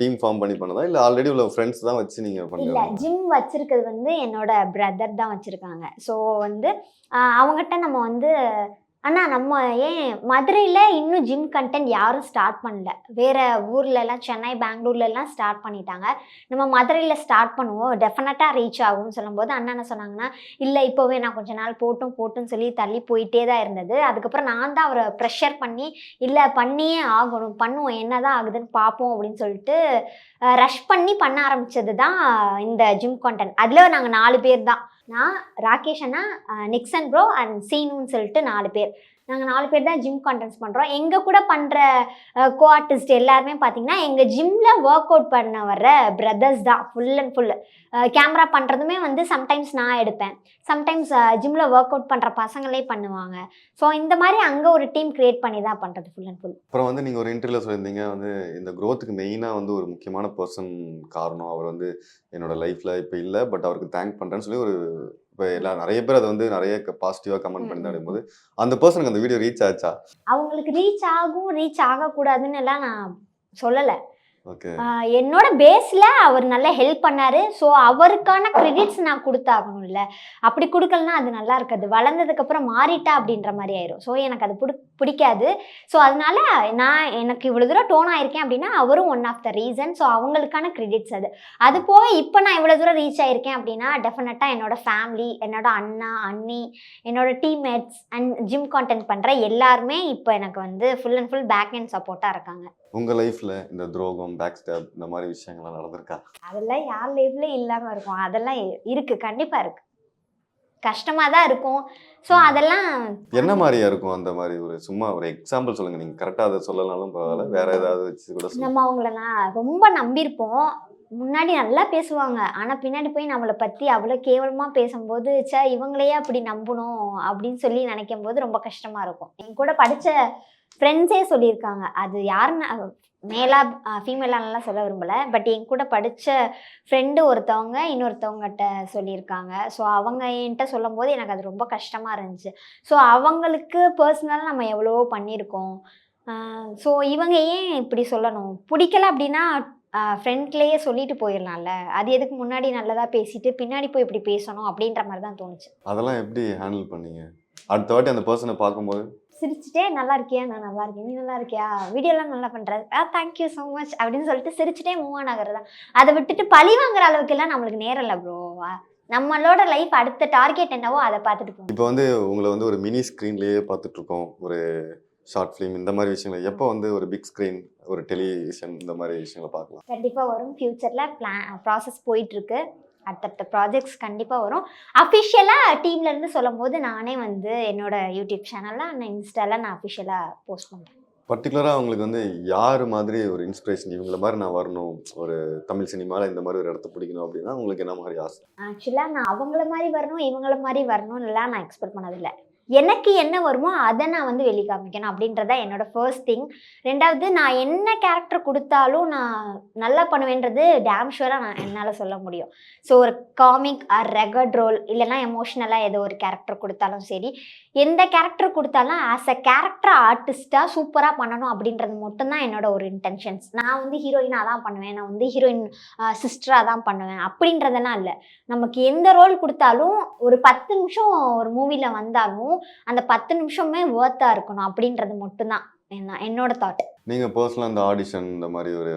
டீம் ஃபார்ம் பண்ணி பண்ணதா இல்ல ஆல்ரெடி உள்ள ஃப்ரெண்ட்ஸ் தான் வச்சு நீங்க பண்ணீங்களா? இல்ல, ஜிம் வச்சிருக்கிறது வந்து என்னோட பிரதர் தான் வச்சிருக்காங்க. ஸோ வந்து அவங்ககிட்ட நம்ம வந்து அண்ணா நம்ம ஏன் மதுரையில் இன்னும் ஜிம் கண்டென்ட் யாரும் ஸ்டார்ட் பண்ணல, வேறு ஊர்லலாம் சென்னை பெங்களூர்லலாம் ஸ்டார்ட் பண்ணிட்டாங்க, நம்ம மதுரையில் ஸ்டார்ட் பண்ணுவோம் டெஃபினட்டாக ரீச் ஆகும்னு சொல்லும்போது அண்ணா என்ன சொன்னாங்கன்னா, இல்லை இப்போவே நான் கொஞ்ச நாள் போட்டுன்னு சொல்லி தள்ளி போயிட்டே தான் இருந்தது. அதுக்கப்புறம் நான் தான் அவரை ப்ரெஷர் பண்ணி இல்லை பண்ணியே ஆகணும், பண்ணுவோம் என்ன தான் ஆகுதுன்னு பார்ப்போம் அப்படின்னு சொல்லிட்டு ரஷ் பண்ண ஆரம்பித்தது தான் இந்த ஜிம் கண்டென்ட். அதில் நாங்கள் 4 பேர் தான். நான் ராகேஷ் அண்ணா, நிக்சன் ப்ரோ அண்ட் சீனுன்னு சொல்லிட்டு 4 பேர். நாங்கள் 4 பேர் தான் ஜிம் கண்டென்ட்ஸ் பண்ணுறோம். எங்கள் கூட பண்ணுற கோ ஆர்டிஸ்ட் எல்லாருமே பார்த்தீங்கன்னா எங்கள் ஜிம்மில் ஒர்க் அவுட் பண்ண வர்ற பிரதர்ஸ் தான் ஃபுல் அண்ட் ஃபுல். கேமரா பண்ணுறதுமே வந்து சம்டைம்ஸ் நான் எடுப்பேன், சம்டைம்ஸ் ஜிம்மில் ஒர்க் அவுட் பண்ணுற பசங்களே பண்ணுவாங்க. ஸோ இந்த மாதிரி அங்கே ஒரு டீம் க்ரியேட் பண்ணி தான் பண்ணுறது ஃபுல் அண்ட் ஃபுல். அப்புறம் வந்து நீங்கள் ஒரு இன்டர்வியூவில் சொல்லியிருந்தீங்க வந்து இந்த க்ரோத்துக்கு மெயினாக வந்து ஒரு முக்கியமான பர்சன் காரணம், அவர் வந்து என்னோட லைஃப்பில் இப்போ இல்லை பட் அவருக்கு தேங்க் பண்ணுறேன்னு சொல்லி ஒரு இப்போ நிறைய பேர் அதை வந்து நிறைய பாசிட்டிவாக கமெண்ட் பண்ணி தான் போது அந்த பர்சனுக்கு அந்த வீடியோ ரீச் ஆச்சா? அவங்களுக்கு ரீச் ஆகும் ரீச் ஆகக்கூடாதுன்னு எல்லாம் நான் சொல்லலை. ஓகே. என்னோட பேஸில் அவர் நல்லா ஹெல்ப் பண்ணார். ஸோ அவருக்கான கிரெடிட்ஸ் நான் கொடுத்தாகணும்ல. அப்படி கொடுக்கலனா அது நல்லா இருக்காது. வளர்ந்ததுக்கப்புறம் மாறிட்டா அப்படின்ற மாதிரி ஆயிரும். ஸோ எனக்கு அது பிடிக்காது. ஸோ அதனால எனக்கு இவ்வளோ தூரம் டோன் ஆயிருக்கேன் அப்படின்னா அவரும் one of the reason. So அவங்களுக்கான கிரெடிட்ஸ் அது. அது போக இப்போ நான் இவ்வளோ தூரம் ரீச் ஆயிருக்கேன் அப்படின்னா டெஃபினட்டாக என்னோட ஃபேமிலி, என்னோட அண்ணா, அண்ணி, என்னோட டீம்மேட்ஸ் அண்ட் ஜிம் கான்டென்ட் பண்ணுற எல்லாருமே இப்போ எனக்கு வந்து full and full back and சப்போர்ட்டாக இருக்காங்க. உங்க லைஃப்ல இந்த துரோகம், பேக் ஸ்டாப் இந்த மாதிரி விஷயங்கள்லாம் நடந்திருக்கா? அதெல்லாம் யார் லைஃப்ல இல்லாமல் இருக்கும். அதெல்லாம் இருக்கு, கண்டிப்பாக இருக்கு. கஷ்டமாக தான் இருக்கும். ஸோ அதெல்லாம் என்ன மாதிரியா இருக்கும்? அந்த மாதிரி சும்மா ஒரு எக்ஸாம்பிள் சொல்லுங்க. நீங்க கரெக்டா அதை சொல்லனாலும் பரவாயில்ல, வேற ஏதாவது வச்சு கூட சொல்லுங்க. நம்ம அவங்கள நான் ரொம்ப நம்பியிருப்போம். முன்னாடி நல்லா பேசுவாங்க. ஆனால் பின்னாடி போய் நம்மளை பற்றி அவ்வளோ கேவலமாக பேசும்போது இவங்களையே அப்படி நம்பணும் அப்படின்னு சொல்லி நினைக்கும் போது ரொம்ப கஷ்டமாக இருக்கும். என் கூட படித்த ஃப்ரெண்ட்ஸே சொல்லியிருக்காங்க. அது யாருன்னு மேலாக ஃபீமேலானலாம் சொல்ல விரும்பலை. பட் என் கூட படித்த ஃப்ரெண்டு ஒருத்தவங்க இன்னொருத்தவங்ககிட்ட சொல்லியிருக்காங்க. ஸோ அவங்க என்கிட்ட சொல்லும் போது எனக்கு அது ரொம்ப கஷ்டமாக இருந்துச்சு. ஸோ அவங்களுக்கு பர்சனலாக நம்ம எவ்வளவோ பண்ணியிருக்கோம். ஸோ இவங்க ஏன் இப்படி சொல்லணும்? பிடிக்கல அப்படின்னா ஃப்ரெண்ட்லேயே சொல்லிட்டு போயிடலாம்ல. அது எதுக்கு முன்னாடி நல்லதாக பேசிட்டு பின்னாடி போய் இப்படி பேசணும் அப்படின்ற மாதிரி தான் தோணுச்சு. அதெல்லாம் எப்படி ஹேண்டில் பண்ணீங்க? அடுத்த வாட்டி அந்த பர்சனை பார்க்கும்போது சிரிச்சுட்டே நல்லா இருக்கியா, நான் நல்லா இருக்கேன், நீ நல்லா இருக்கியா, வீடியோலாம் நல்லா பண்ணுற, தேங்க்யூ ஸோ மச் அப்படின்னு சொல்லிட்டு சிரிச்சுட்டே மூவ் ஆன் ஆகிறது தான். அதை விட்டுட்டு பழி வாங்குற அளவுக்குலாம் நம்மளுக்கு நேரம் இல்லை ப்ரோ. நம்மளோட லைஃப் அடுத்த டார்கெட் என்னவோ அதை பார்த்துட்டு போகணும். இப்போ வந்து உங்களை வந்து ஒரு மினி ஸ்க்ரீன்லேயே பார்த்துட்டு இருக்கோம். ஒரு ஷார்ட் ஃபிலிம் இந்த மாதிரி விஷயங்களை எப்போ வந்து ஒரு பிக் ஸ்க்ரீன், ஒரு டெலிவிஷன் இந்த மாதிரி விஷயங்களை பார்க்கலாம்? கண்டிப்பாக வரும். ஃப்யூச்சரில் ப்ராசஸ் போயிட்டுருக்கு. அடுத்தடுத்த ப்ராஜெக்ட்ஸ் கண்டிப்பாக வரும். அஃபிஷியலாக டீம்லேருந்து சொல்லும் போது நானே வந்து என்னோட யூடியூப் சேனலில் நான் இன்ஸ்டாவில் நான் அஃபிஷியலாக போஸ்ட் பண்ணுறேன். பர்டிகுலராக அவங்களுக்கு வந்து யார் மாதிரி ஒரு இன்ஸ்பிரேஷன், இவங்கள மாதிரி நான் வரணும், ஒரு தமிழ் சினிமாவில் இந்த மாதிரி ஒரு இடத்த பிடிக்கணும் அப்படின்னா உங்களுக்கு என்ன மாதிரி ஆசை? ஆக்சுவலாக நான் அவங்கள மாதிரி வரணும், இவங்கள மாதிரி வரணும்னுலாம் நான் எக்ஸ்பெக்ட் பண்ணதில்லை. எனக்கு என்ன வருமோ அதை நான் வந்து வெளி காமிக்கணும் அப்படின்றத என்னோட ஃபர்ஸ்ட் திங். ரெண்டாவது, நான் என்ன கேரக்டர் கொடுத்தாலும் நான் நல்லா பண்ணுவேன்றது டேம் ஷுவராக என்னால் சொல்ல முடியும். ஸோ ஒரு காமிக் ஆர் ரெகட் ரோல் இல்லைனா எமோஷ்னலாக ஏதோ ஒரு கேரக்டர் கொடுத்தாலும் சரி, எந்த கேரக்டர் கொடுத்தாலும் ஆஸ் அ கேரக்டர் ஆர்டிஸ்ட்டாக சூப்பராக பண்ணணும் அப்படின்றது மட்டும்தான் என்னோட ஒரு இன்டென்ஷன்ஸ். நான் வந்து ஹீரோயினாக தான் பண்ணுவேன், நான் வந்து ஹீரோயின் சிஸ்டராக தான் பண்ணுவேன் அப்படின்றதெல்லாம் இல்லை. நமக்கு எந்த ரோல் கொடுத்தாலும் ஒரு 10 நிமிஷம் ஒரு மூவியில் வந்தாலும் அந்த 10 நிமிஷமே ஒர்த்தாக இருக்கணும் அப்படின்றது மட்டும்தான் என்னோட தாட். நீங்கள் பர்சனலாக இந்த ஆடிஷன் இந்த மாதிரி ஒரு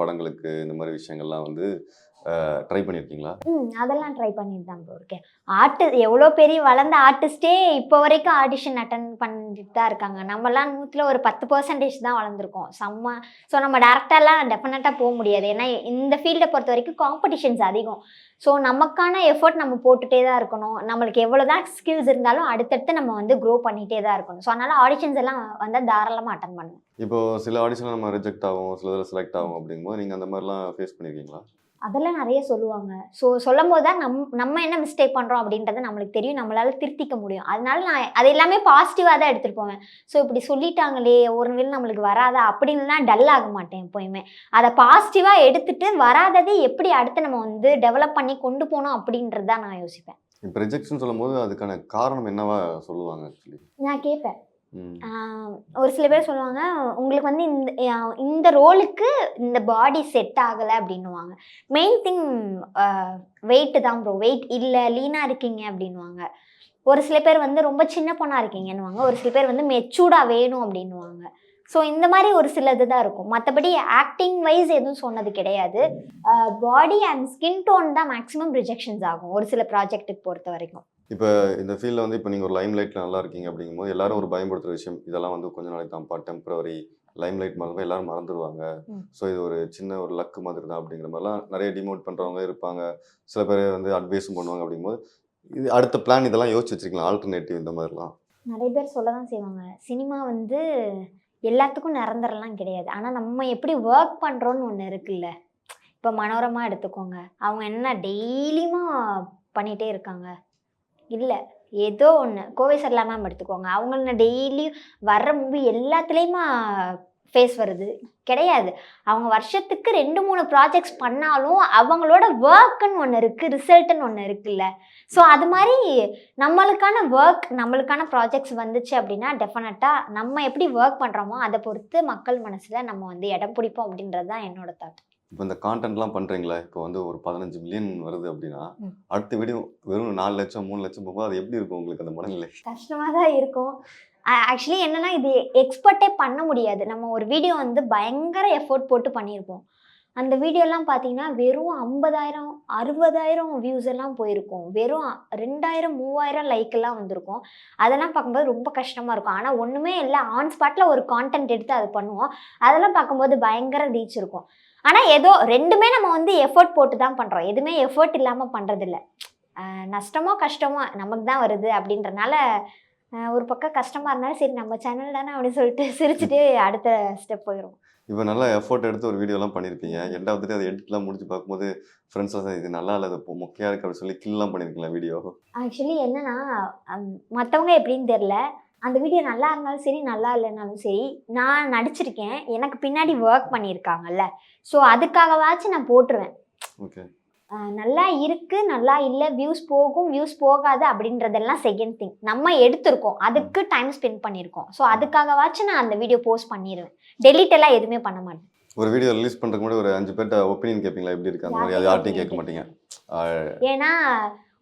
படங்களுக்கு இந்த மாதிரி விஷயங்கள்லாம் வந்து ட்ரை பண்ணியிருக்கீங்களா? அதெல்லாம் ட்ரை பண்ணிட்டு தான் இருக்கேன். எவ்வளோ பெரிய வளர்ந்த ஆர்டிஸ்டே இப்போ வரைக்கும் ஆடிஷன் அட்டன் பண்ணிட்டு தான் இருக்காங்க. நம்மலாம் 100ல் ஒரு 10% தான் வளர்ந்துருக்கோம். ஸோ நம்ம டேரக்டர்லாம் டெஃபினட்டாக போக முடியாது. ஏன்னா இந்த ஃபீல்டை பொறுத்த வரைக்கும் காம்படிஷன்ஸ் அதிகம். ஸோ நமக்கான எஃபர்ட் நம்ம போட்டுகிட்டே தான் இருக்கணும். நம்மளுக்கு எவ்வளோ தான் ஸ்கில்ஸ் இருந்தாலும் அடுத்தடுத்து நம்ம வந்து க்ரோ பண்ணிகிட்டே தான் இருக்கணும். ஸோ அதனால் ஆடிஷன்ஸ் எல்லாம் வந்து தாராளமாக அட்டன் பண்ணுவேன். இப்போது சில ஆடிஷனில் நம்ம ரிஜெக்ட் ஆகும், சில இதில் செலக்ட் ஆகும் அப்படிங்கும்போது நீங்கள் அந்த மாதிரிலாம் ஃபேஸ் பண்ணியிருக்கீங்களா? அதெல்லாம் நிறைய சொல்லுவாங்க. ஸோ சொல்லும் போது தான் நம்ம என்ன மிஸ்டேக் பண்ணுறோம் அப்படின்றது நம்மளுக்கு தெரியும், நம்மளால் திருத்திக்க முடியும். அதனால நான் அது எல்லாமே பாசிட்டிவாக தான் எடுத்துகிட்டு போவேன். ஸோ இப்படி சொல்லிட்டாங்களே ஒரு நாள் நம்மளுக்கு வராதா அப்படின்லாம் டல் ஆக மாட்டேன் எப்போயுமே. அதை பாசிட்டிவாக எடுத்துகிட்டு வராததை எப்படி அடுத்து நம்ம வந்து டெவலப் பண்ணி கொண்டு போகணும் அப்படின்றது தான் நான் யோசிப்பேன். இப்போ ரிஜெக்ஷன் சொல்லும் போது அதுக்கான காரணம் என்னவா சொல்லுவாங்க? ஆக்சுவலி நான் கேட்பேன். ஒரு சில பேர் சொல்லுவாங்க, உங்களுக்கு வந்து இந்த ரோலுக்கு இந்த பாடி செட் ஆகலை அப்படின்னுவாங்க. மெயின் திங் வெயிட்டு தான் ப்ரோ, வெயிட் இல்லை, லீனாக இருக்கீங்க அப்படின்வாங்க. ஒரு சில பேர் வந்து ரொம்ப சின்ன பொண்ணாக இருக்கீங்கன்னுவாங்க. ஒரு சில பேர் வந்து மெச்சூர்டாக வேணும் அப்படின்வாங்க. ஸோ இந்த மாதிரி ஒரு சிலது தான் இருக்கும். மற்றபடி ஆக்டிங் வைஸ் எதுவும் சொன்னது கிடையாது. பாடி அண்ட் ஸ்கின் டோன் தான் மேக்ஸிமம் ரிஜெக்ஷன்ஸ் ஆகும் ஒரு சில ப்ராஜெக்ட்டுக்கு பொறுத்த வரைக்கும். இப்போ இந்த ஃபீல்டில் வந்து இப்போ நீங்கள் ஒரு லைம் லைட்டில் நல்லா இருக்கீங்க அப்படிங்கும்போது எல்லாரும் ஒரு பயன்படுத்துகிற விஷயம், இதெல்லாம் வந்து கொஞ்சம் நாளைக்கு தான்ப்பா, டெம்பரவரி, லைம் லைட் மாதிரி எல்லாரும் மறந்துடுவாங்க, ஸோ இது ஒரு சின்ன ஒரு லக்கு மாதிரி தான் அப்படிங்கிற மாதிரிலாம் நிறைய டிமோட் பண்ணுறவங்க இருப்பாங்க. சில பேர் வந்து அட்வைஸும் பண்ணுவாங்க. அப்படிங்கும்போது இது அடுத்த பிளான் இதெல்லாம் யோசிச்சு வச்சுருக்கலாம், ஆல்டர்னேட்டிவ் இந்த மாதிரிலாம்? நிறைய பேர் சொல்ல தான் செய்வாங்க. சினிமா வந்து எல்லாத்துக்கும் நிரந்தரம்லாம் கிடையாது. ஆனால் நம்ம எப்படி ஒர்க் பண்ணுறோன்னு ஒன்று இருக்குல்ல. இப்போ மனோரமா எடுத்துக்கோங்க, அவங்க என்ன டெய்லியுமா பண்ணிகிட்டே இருக்காங்க? இல்லை, ஏதோ ஒன்று. கோவை சரளா மேம் எடுத்துக்கோங்க, அவங்க டெய்லி வர்ற மூவி எல்லாத்துலேயுமா ஃபேஸ் வருது கிடையாது. அவங்க வருஷத்துக்கு 2-3 ப்ராஜெக்ட்ஸ் பண்ணாலும் அவங்களோட ஒர்க்குன்னு ஒன்று இருக்குது, ரிசல்ட்டுன்னு ஒன்று இருக்குல்ல. ஸோ அது மாதிரி நம்மளுக்கான ஒர்க், நம்மளுக்கான ப்ராஜெக்ட்ஸ் வந்துச்சு அப்படின்னா டெஃபினட்டாக நம்ம எப்படி ஒர்க் பண்ணுறோமோ அதை பொறுத்து மக்கள் மனசில் நம்ம வந்து இடம் பிடிப்போம் அப்படின்றது தான் என்னோட தாட். இப்போ இந்த கான்டென்ட்லாம் பண்ணுறீங்களா? இப்போ வந்து ஒரு 15 மில்லியன் வருது அப்படின்னா, ம். அடுத்த வீடியோ வெறும் 4 லட்சம் 3 லட்சம் போகும்போது அது எப்படி இருக்கும் உங்களுக்கு அந்த மனநிலை? கஷ்டமாக தான் இருக்கும். ஆக்சுவலி என்னன்னா இது எக்ஸ்பெக்டே பண்ண முடியாது. நம்ம ஒரு வீடியோ வந்து பயங்கர எஃபோர்ட் போட்டு பண்ணியிருப்போம். அந்த வீடியோலாம் பார்த்தீங்கன்னா வெறும் 50,000 60,000 வியூஸ் எல்லாம் போயிருக்கும். வெறும் 2,000 3,000 லைக் எல்லாம் வந்திருக்கும். அதெல்லாம் பார்க்கும்போது ரொம்ப கஷ்டமாக இருக்கும். ஆனால் ஒன்றுமே இல்லை, ஆன் ஸ்பாட்டில் ஒரு கான்டென்ட் எடுத்து அது பண்ணுவோம். அதெல்லாம் பார்க்கும்போது பயங்கர ரீச் இருக்கும். ஆனால் ஏதோ ரெண்டுமே நம்ம வந்து எஃபோர்ட் போட்டு தான் பண்ணுறோம். எதுவுமே எஃபோர்ட் இல்லாமல் பண்ணுறதில்ல. நஷ்டமோ கஷ்டமோ நமக்கு தான் வருது அப்படின்றனால ஒரு பக்கம் கஷ்டமாக இருந்தாலும் சரி நம்ம சேனல் தானே அப்படின்னு சொல்லிட்டு சிரிச்சுட்டு அடுத்த ஸ்டெப் போயிடும். இப்போ நல்லா எஃபோர்ட் எடுத்து ஒரு வீடியோலாம் பண்ணியிருப்பீங்க. எண்டாவது அதை எடிட்லாம் முடிச்சு பார்க்கும்போது ஃப்ரெண்ட்ஸ்லாம் இது நல்லா இல்லை, அது மொக்கையாக இருக்குது அப்படின்னு சொல்லி கில்லாம் பண்ணியிருக்கீங்களா வீடியோ? ஆக்சுவலி என்னன்னா மற்றவங்க எப்படின்னு தெரில, அந்த வீடியோ நல்லா இருந்தாலும் சரி நல்லா இல்லைனாலும் சரி நான் நடிச்சிருக்கேன், எனக்கு பின்னாடி ஒர்க் பண்ணியிருக்காங்கல்ல, ஸோ அதுக்காகவாச்சும் நான் போட்டுருவேன். ஓகே. நல்லா இருக்குது நல்லா இல்லை, வியூஸ் போகும் வியூஸ் போகாது அப்படின்றதெல்லாம் செகண்ட் திங். நம்ம எடுத்திருக்கோம், அதுக்கு டைம் ஸ்பெண்ட் பண்ணியிருக்கோம். ஸோ அதுக்காகவாச்சும் நான் அந்த வீடியோ போஸ்ட் பண்ணிடுவேன். டெலிட் எல்லாம் எதுவுமே பண்ண மாட்டேன். ஒரு வீடியோ ரிலீஸ் பண்ணுறதுக்கு முன்னாடி ஒரு 5 பேர்ட்ட ஒப்பீனியன் கேட்பீங்களா எப்படி இருக்கு அந்த மாதிரி? அது யார்ட்டையும் கேட்க மாட்டீங்க? ஏன்னா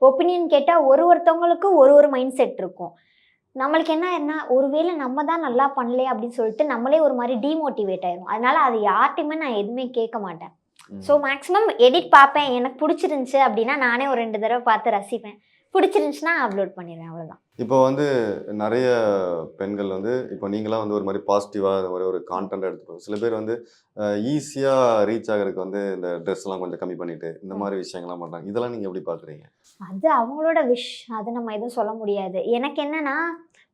ஒப்பீனியன் கேட்டால் ஒருத்தவங்களுக்கு ஒரு மைண்ட் செட் இருக்கும். நம்மளுக்கு என்ன ஒருவேளை நம்ம தான் நல்லா பண்ணலையே அப்படின்னு சொல்லிட்டு நம்மளே ஒரு மாதிரி டீமோட்டிவேட் ஆயிரும். அதனால அது யார்ட்டையுமே நான் எதுவுமே கேட்க மாட்டேன். ஸோ மேக்ஸிமம் எடிட் பார்ப்பேன், எனக்கு பிடிச்சிருந்துச்சு அப்படின்னா நானே ஒரு 2 தடவை பார்த்து ரசிப்பேன். பிடிச்சிருந்துச்சுன்னா அப்லோட் பண்ணிடுவேன், அவ்வளோதான். இப்போ வந்து நிறைய பெண்கள் வந்து இப்போ நீங்களாம் வந்து ஒரு மாதிரி பாசிட்டிவாக இந்த மாதிரி ஒரு கான்டென்ட் எடுத்துப்போம். சில பேர் வந்து ஈஸியாக ரீச் ஆகிறதுக்கு வந்து இந்த ட்ரெஸ்லாம் கொஞ்சம் கம்மி பண்ணிட்டு இந்த மாதிரி விஷயங்கள்லாம் பண்ணுறாங்க. இதெல்லாம் நீங்கள் எப்படி பார்க்குறீங்க? அது அவங்களோட விஷ், அது நம்ம எதுவும் சொல்ல முடியாது. எனக்கு என்னன்னா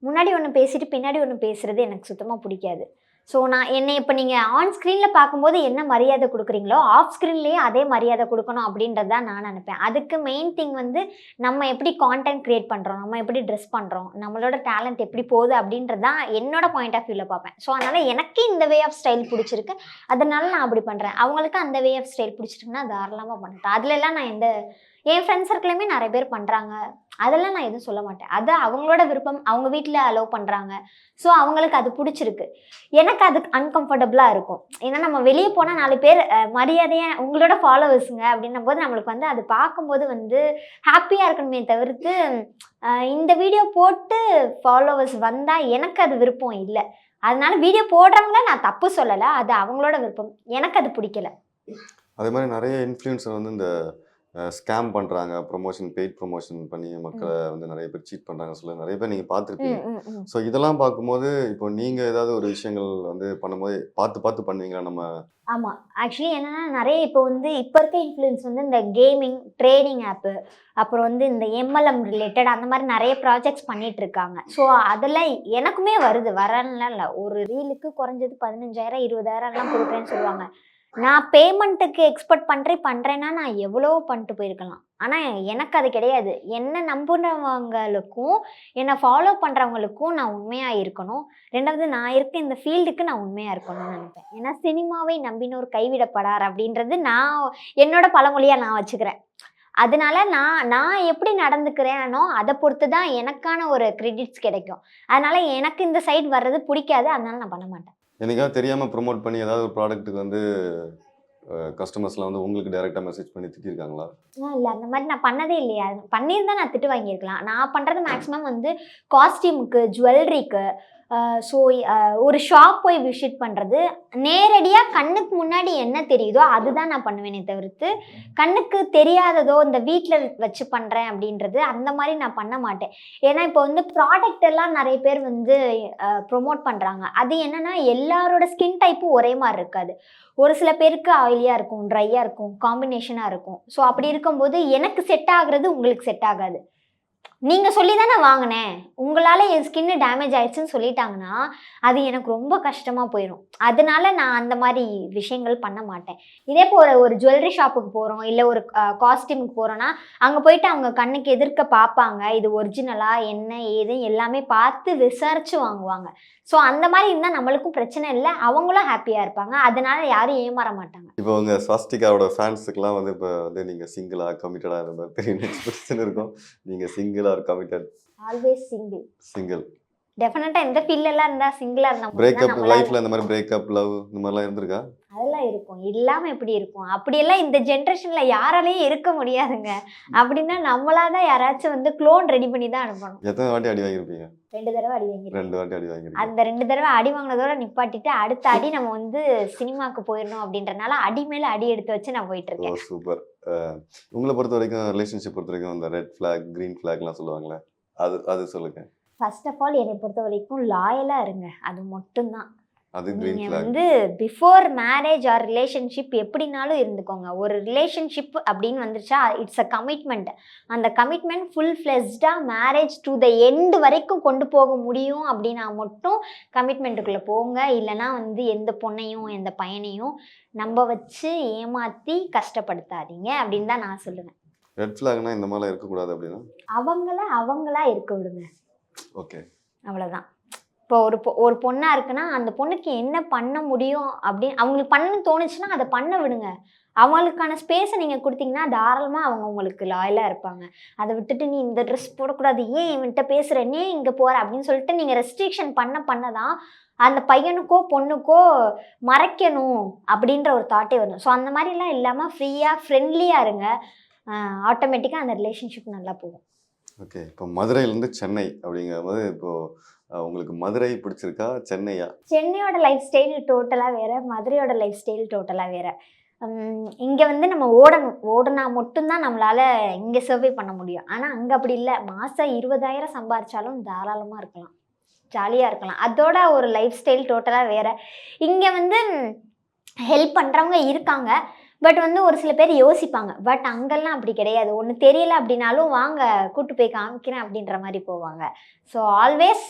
முன்னாடி ஒன்று பேசிட்டு பின்னாடி ஒன்று பேசுறது எனக்கு சுத்தமாக பிடிக்காது. ஸோ என்னை இப்போ நீங்கள் ஆன் ஸ்க்ரீனில் பார்க்கும்போது என்ன மரியாதை கொடுக்குறீங்களோ ஆஃப் ஸ்க்ரீன்லேயே அதே மரியாதை கொடுக்கணும் அப்படின்றது தான் நான் நினைப்பேன். அதுக்கு மெயின் திங் வந்து நம்ம எப்படி கான்டென்ட் க்ரியேட் பண்ணுறோம், நம்ம எப்படி ட்ரெஸ் பண்ணுறோம், நம்மளோட டேலண்ட் எப்படி போகுது அப்படின்றது தான் என்னோட பாயிண்ட் ஆஃப் வியூவில் பார்ப்பேன். ஸோ அதனால் எனக்கு இந்த வே ஆஃப் ஸ்டைல் பிடிச்சிருக்கு, அதனால நான் அப்படி பண்ணுறேன். அவங்களுக்கு அந்த வே ஆஃப் ஸ்டைல் பிடிச்சிருக்குன்னா தாராளமாக பண்ணிட்டேன். அதுலலாம் நான் என் ஃப்ரெண்ட்ஸ் சர்க்கிளையுமே நிறைய பேர் பண்ணுறாங்க, அதெல்லாம் நான் எதுவும் சொல்ல மாட்டேன். அது அவங்களோட விருப்பம், அவங்க வீட்டில் அலோவ் பண்ணுறாங்க, ஸோ அவங்களுக்கு அது பிடிச்சிருக்கு. எனக்கு அது அன்கம்ஃபர்டபுளாக இருக்கும். ஏன்னா நம்ம வெளியே போனால் 4 பேர் மரியாதையாக உங்களோட ஃபாலோவர்ஸுங்க அப்படின்னும் போது நம்மளுக்கு வந்து அது பார்க்கும்போது வந்து ஹாப்பியாக இருக்கணுமே தவிர்த்து இந்த வீடியோ போட்டு ஃபாலோவர்ஸ் வந்தால் எனக்கு அது விருப்பம் இல்லை. அதனால வீடியோ போடுறவங்க நான் தப்பு சொல்லலை, அது அவங்களோட விருப்பம், எனக்கு அது பிடிக்கல. அதே மாதிரி நிறைய இன்ஃப்ளூயன்சர் வந்து இந்த ஸ்கேம் பண்ணுறாங்க, ப்ரொமோஷன் பெய்ட் ப்ரொமோஷன் பண்ணி மக்களை வந்து நிறைய பேர் சீட் பண்ணுறாங்க சொல்ல நிறைய பேர் நீங்கள் பார்த்துருப்பீங்க. ஸோ இதெல்லாம் பார்க்கும்போது இப்போ நீங்கள் ஏதாவது ஒரு விஷயங்கள் வந்து பண்ணும்போது பார்த்து பண்ணுவீங்களா? நம்ம ஆமாம், ஆக்சுவலி என்னென்னா நிறைய இப்போ இருக்க இன்ஃப்ளூயன்ஸ் வந்து இந்த கேமிங் ட்ரேடிங் ஆப்பு, அப்புறம் வந்து இந்த எம்எல்எம் ரிலேட்டட் அந்த மாதிரி நிறைய ப்ராஜெக்ட்ஸ் பண்ணிகிட்டு இருக்காங்க. ஸோ அதில் எனக்குமே வருது, வரலாம் இல்லை. ஒரு ரீலுக்கு குறைஞ்சது 15,000 20,000லாம் கொடுக்குறேன்னு சொல்லுவாங்க. நான் பேமெண்ட்டுக்கு எக்ஸ்பெக்ட் பண்ணுறேன்னா நான் எவ்வளோ பண்ணிட்டு போயிருக்கலாம். ஆனால் எனக்கு அது கிடையாது. என்னை நம்புகிறவங்களுக்கும் என்னை ஃபாலோ பண்ணுறவங்களுக்கும் நான் உண்மையாக இருக்கணும். 2வது நான் இருக்க இந்த ஃபீல்டுக்கு நான் உண்மையாக இருக்கணும்னு நினைப்பேன். ஏன்னா சினிமாவை நம்பினோர் கைவிடப்படார் அப்படின்றது என்னோட பழமொழியாக நான் வச்சுக்கிறேன். அதனால நான் எப்படி நடந்துக்கிறேனோ அதை பொறுத்து தான் எனக்கான ஒரு கிரெடிட்ஸ் கிடைக்கும். அதனால எனக்கு இந்த சைடு வர்றது பிடிக்காது, அதனால நான் பண்ண மாட்டேன். எனக்காவது தெரியாமல் ப்ரொமோட் பண்ணி ஏதாவது ஒரு ப்ராடக்ட்டுக்கு வந்து கஸ்டமர்ஸ்லாம் வந்து உங்களுக்கு டைரெக்டாக மெசேஜ் பண்ணி திட்டிருக்காங்களா? இல்லை, அந்த மாதிரி நான் பண்ணதே இல்லையா. பண்ணியிருந்தா நான் திட்டு வாங்கியிருக்கலாம். நான் பண்ணுறது மேக்ஸிமம் காஸ்டியூமுக்கு, ஜுவல்லரிக்கு, ஸோ ஒரு ஷாப் போய் விசிட் பண்ணுறது, நேரடியாக கண்ணுக்கு முன்னாடி என்ன தெரியுதோ அதுதான் நான் பண்ணுவேனே தவிர்த்து கண்ணுக்கு தெரியாததோ இந்த வீட்டில் வச்சு பண்ணுறேன் அப்படின்றது அந்த மாதிரி நான் பண்ண மாட்டேன். ஏன்னா இப்போ ப்ராடக்ட் எல்லாம் நிறைய பேர் ப்ரொமோட் பண்ணுறாங்க. அது என்னென்னா எல்லாரோட ஸ்கின் டைப்பும் ஒரே மாதிரி இருக்காது. ஒரு சில பேருக்கு ஆயிலியாக இருக்கும், ட்ரையாக இருக்கும், காம்பினேஷனாக இருக்கும். ஸோ அப்படி இருக்கும்போது எனக்கு செட் ஆகுறது உங்களுக்கு செட் ஆகாது. நீங்கள் சொல்லி தானே வாங்கினேன், உங்களால் என் ஸ்கின்னு டேமேஜ் ஆயிடுச்சுன்னு சொல்லிட்டாங்கன்னா அது எனக்கு ரொம்ப கஷ்டமாக போயிடும். அதனால நான் அந்த மாதிரி விஷயங்கள் பண்ண மாட்டேன். இதே போல் ஒரு ஜுவல்லரி ஷாப்புக்கு போகிறோம், இல்லை ஒரு காஸ்டியூமுக்கு போகிறோன்னா அங்கே போயிட்டு அவங்க கண்ணுக்கு எதிர்க்க பார்ப்பாங்க, இது ஒரிஜினலா என்ன ஏது எல்லாமே பார்த்து விசாரித்து வாங்குவாங்க. ஸோ அந்த மாதிரி இருந்தால் நம்மளுக்கும் பிரச்சனை இல்லை, அவங்களும் ஹாப்பியாக இருப்பாங்க, அதனால யாரும் ஏமாற மாட்டாங்க. இப்போ உங்கள் ஸ்வஸ்திகாவோட ஃபேன்ஸுக்கெல்லாம் வந்து இப்போ வந்து நீங்கள் சிங்கிளாக கமிட்டடாக இருந்த பெரிய நெக்ஸ்ட் கொஸ்டின் இருக்கும். நீங்கள் சிங்கிளாக ஒரு கமிட்டட்? Always single. சிங்கிள். டெஃபினட்டாக எந்த ஃபீல்டெல்லாம் இருந்தால் சிங்கிளாக இருந்தால் பிரேக்கப் லைஃப்பில் இந்த மாதிரி பிரேக்கப் லவ் இந்த மாதிரிலாம் இருந்திருக்கா? அதெல்லாம் இருக்கும், இல்லாமல் எப்படி இருக்கும்? அப்படியெல்லாம் இந்த ஜென்ரேஷனில் யாராலையும் இருக்க முடியாதுங்க. அப்படின்னா நம்மளா தான் யாராச்சும் வந்து க்ளோன் ரெடி பண்ணி தான் அனுப்பணும். எத்தனை வாட்டி அடி வாங்கியிருப்பீங்க? 2 தடவை அடி வாங்கிருக்கேன். 2 வாட்டி அடி வாங்கியிருக்கீங்க. அந்த 2 தடவை அடி வாங்கினதோட நிப்பாட்டிட்டு அடுத்த அடி நம்ம வந்து சினிமாவுக்கு போயிடணும் அப்படின்றனால அடி மேலே அடி எடுத்து வச்சு நான் போயிட்டு ஓ இருக்கேன். சூப்பர். உங்களை பொறுத்த வரைக்கும் ரிலேஷன்ஷிப் பொறுத்த வரைக்கும் இந்த ரெட் ஃப்ளாக் க்ரீன் ஃப்ளாக்லாம் சொல்லுவாங்களே, அது சொல்லுங்க. ஃபர்ஸ்ட் ஆஃப் ஆல் என்னை பொறுத்த வரைக்கும் லாயலாக இருங்க, அது மட்டும்தான். அது க்ரீன் நீங்கள் ஃப்ளாக். வந்து பிஃபோர் மேரேஜ் ஆர் ரிலேஷன்ஷிப் எப்படினாலும் இருந்துக்கோங்க. ஒரு ரிலேஷன்ஷிப் அப்படின்னு வந்துருச்சா இட்ஸ் அ கமிட்மெண்ட். அந்த கமிட்மெண்ட் ஃபுல் ஃப்ளெஷ்டாக மேரேஜ் டு த எண்டு வரைக்கும் கொண்டு போக முடியும் அப்படின்னா மட்டும் கமிட்மெண்ட்டுக்குள்ளே போங்க. இல்லைனா வந்து எந்த பொண்ணையும் எந்த பையனையும் நம்ப வச்சு ஏமாற்றி கஷ்டப்படுத்தாதீங்க அப்படின்னு தான் நான் சொல்லுவேன். ரெட் ஃப்ளாக்னா இந்த மாதிரிலாம் இருக்கக்கூடாது அப்படின்னா அவங்களா இருக்க விடுங்க, ஓகே அவ்வளோதான். இப்போ ஒரு பொண்ணாக இருக்குன்னா அந்த பொண்ணுக்கு என்ன பண்ண முடியும் அப்படின்னு அவங்களுக்கு பண்ணணும்னு தோணுச்சுன்னா அதை பண்ண விடுங்க. அவங்களுக்கான ஸ்பேஸை நீங்கள் கொடுத்தீங்கன்னா தாராளமாக அவங்க உங்களுக்கு லாயலாக இருப்பாங்க. அதை விட்டுட்டு நீ இந்த ட்ரெஸ் போடக்கூடாது, ஏன் இவன்கிட்ட பேசுகிற, நீ இங்கே போகிற அப்படின்னு சொல்லிட்டு நீங்கள் ரெஸ்ட்ரிக்ஷன் பண்ண தான் அந்த பையனுக்கோ பொண்ணுக்கோ மறைக்கணும் அப்படின்ற ஒரு தாட்டே வரும். ஸோ அந்த மாதிரிலாம் இல்லாமல் ஃப்ரீயாக ஃப்ரெண்ட்லியாக இருங்க, ஆட்டோமேட்டிக்காக அந்த ரிலேஷன்ஷிப் நல்லா போகும். ஓகே. இப்போ மதுரையிலேருந்து சென்னை அப்படிங்கும்போது இப்போது உங்களுக்கு மதுரை பிடிச்சிருக்கா சென்னையா? சென்னையோட லைஃப் ஸ்டைல் டோட்டலாக வேறு, மதுரையோட லைஃப் ஸ்டைல் டோட்டலாக வேறு. இங்கே வந்து நம்ம ஓடுனா மட்டும்தான் நம்மளால் இங்கே சர்வே பண்ண முடியும். ஆனால் அங்கே அப்படி இல்லை, மாதம் 20,000 சம்பாதிச்சாலும் தாராளமாக இருக்கலாம், ஜாலியாக இருக்கலாம். அதோட ஒரு லைஃப் ஸ்டைல் டோட்டலாக வேறு. இங்கே வந்து ஹெல்ப் பண்ணுறவங்க இருக்காங்க, பட் வந்து ஒரு சில பேர் யோசிப்பாங்க. பட் அங்கெல்லாம் அப்படி கிடையாது. ஒன்று தெரியல அப்படின்னாலும் வாங்க கூட்டு போய் காமிக்கிறேன் அப்படின்ற மாதிரி போவாங்க. ஸோ ஆல்வேஸ்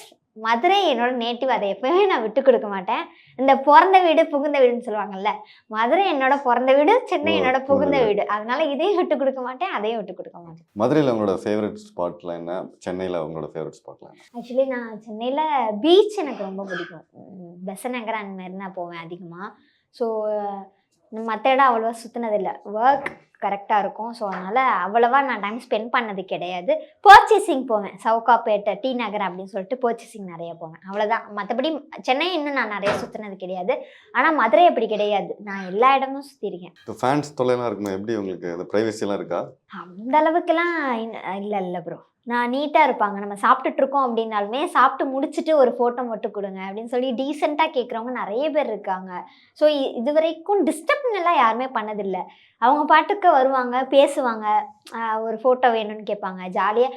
மதுரை என்னோட நேட்டிவ், அதை எப்போயுமே நான் விட்டு கொடுக்க மாட்டேன். இந்த பிறந்த வீடு புகுந்த வீடுன்னு சொல்லுவாங்கல்ல, மதுரை என்னோட பிறந்த வீடு, சென்னை என்னோட புகுந்த வீடு. அதனால இதையும் விட்டு கொடுக்க மாட்டேன், அதையும் விட்டு கொடுக்க மாட்டேன். மதுரையில் உங்களோட ஃபேவரட் ஸ்பாட்லாம் என்ன? சென்னையில் உங்களோட ஃபேவரட் ஸ்பாட்லாம் என்ன? ஆக்சுவலி நான் சென்னையில் பீச் எனக்கு ரொம்ப பிடிக்கும். பெசன்ட் நகர் அந்த மாதிரி நான் போவேன் அதிகமாக. ஸோ மற்ற இடம் அவ்வளோவா சுற்றினதில்லை, ஒர்க் கரெக்டாக இருக்கும். ஸோ அதனால் அவ்வளோவா நான் டைம் ஸ்பெண்ட் பண்ணது கிடையாது. பர்ச்சேசிங் போவேன், சவுகாப்பேட்டை, டி நகர் அப்படின்னு சொல்லிட்டு பர்ச்சேசிங் நிறைய போவேன், அவ்வளோதான். மற்றபடி சென்னை இன்னும் நான் நிறைய சுற்றினது கிடையாது. ஆனால் மதுரை அப்படி கிடையாது, நான் எல்லா இடமும் சுற்றிருக்கேன். இப்போ ஃபேன்ஸ் தொல்லைலாம் இருக்குமா? எப்படி உங்களுக்கு அந்த ப்ரைவசிலாம் இருக்கா? அந்த அளவுக்குலாம் இல்லை ப்ரோ. நான் நீட்டாக இருப்பாங்க. நம்ம சாப்பிட்டுட்ருக்கோம் அப்படின்னாலுமே சாப்பிட்டு முடிச்சுட்டு ஒரு ஃபோட்டோ மட்டும் கொடுங்க அப்படின்னு சொல்லி டீசெண்டாக கேட்குறவங்க நிறைய பேர் இருக்காங்க. ஸோ இது வரைக்கும் டிஸ்டர்ப்னெல்லாம் யாருமே பண்ணதில்லை. அவங்க பாட்டுக்கு வருவாங்க, பேசுவாங்க, ஒரு ஃபோட்டோ வேணும்னு கேட்பாங்க, ஜாலியாக.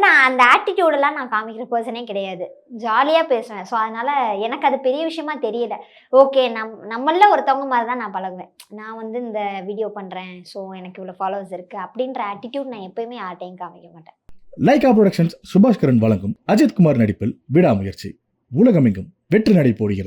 நான் அந்த ஆட்டிடியூடெல்லாம் நான் காமிக்கிற பர்சனே கிடையாது, ஜாலியாக பேசுவேன். ஸோ அதனால் எனக்கு அது பெரிய விஷயமா தெரியல. ஓகே, நம்மள ஒருத்தவங்க மாதிரி தான் நான் பழகுவேன். நான் வந்து இந்த வீடியோ பண்ணுறேன், ஸோ எனக்கு இவ்வளோ ஃபாலோவர்ஸ் இருக்குது அப்படின்ற ஆட்டிடியூட் நான் எப்போயுமே யார்ட்டையும் காமிக்க மாட்டேன். லைகா புரொடக்ஷன்ஸ் சுபாஷ்கரன் வழங்கும் அஜித்குமார் நடிப்பில் விடாமுயற்சி உலகமெங்கும் வெற்றி நடை போடுகிறது.